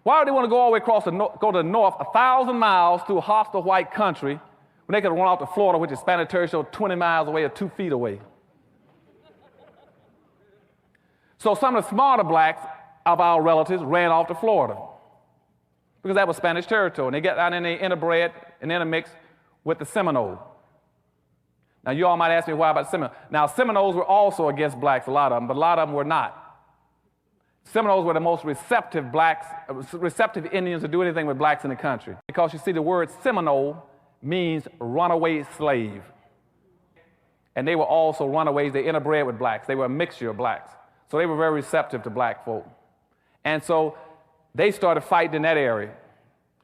Why would they want to go all the way across go to the north 1,000 miles through a hostile white country when they could run out to Florida, which is Spanish territory, 20 miles away or 2 feet away? So some of the smarter blacks of our relatives ran off to Florida because that was Spanish territory. And they got down and they interbred and intermixed with the Seminoles. Now, you all might ask me why about Seminoles. Now, Seminoles were also against blacks, a lot of them, but a lot of them were not. Seminoles were the most receptive Indians to do anything with blacks in the country. Because you see, the word Seminole means runaway slave. And they were also runaways. They interbred with blacks. They were a mixture of blacks. So they were very receptive to black folk. And so they started fighting in that area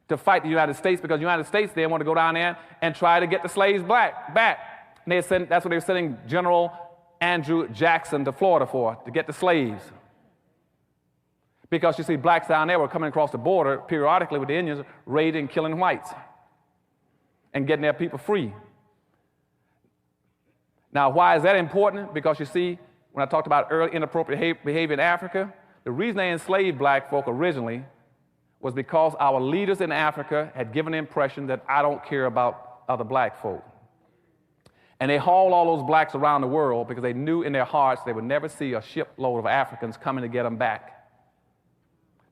to fight the United States, because the United States then wanted to go down there and try to get the slaves back. And that's what they were sending General Andrew Jackson to Florida for, to get the slaves. Because you see, blacks down there were coming across the border periodically with the Indians, raiding and killing whites and getting their people free. Now, why is that important? Because you see, when I talked about early inappropriate behavior in Africa, the reason they enslaved black folk originally was because our leaders in Africa had given the impression that I don't care about other black folk. And they hauled all those blacks around the world because they knew in their hearts they would never see a shipload of Africans coming to get them back.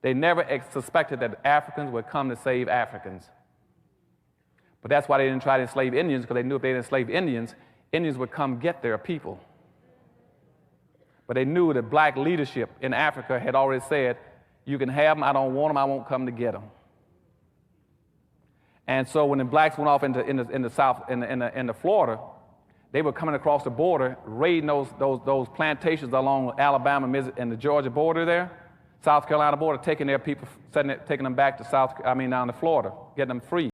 They never suspected that Africans would come to save Africans. But that's why they didn't try to enslave Indians, because they knew if they didn't enslave Indians, Indians would come get their people. But they knew that black leadership in Africa had already said, you can have them, I don't want them, I won't come to get them. And so when the blacks went off into Florida, they were coming across the border, raiding those plantations along Alabama and the Georgia border there, South Carolina border, taking their people, taking them back to down to Florida, getting them free.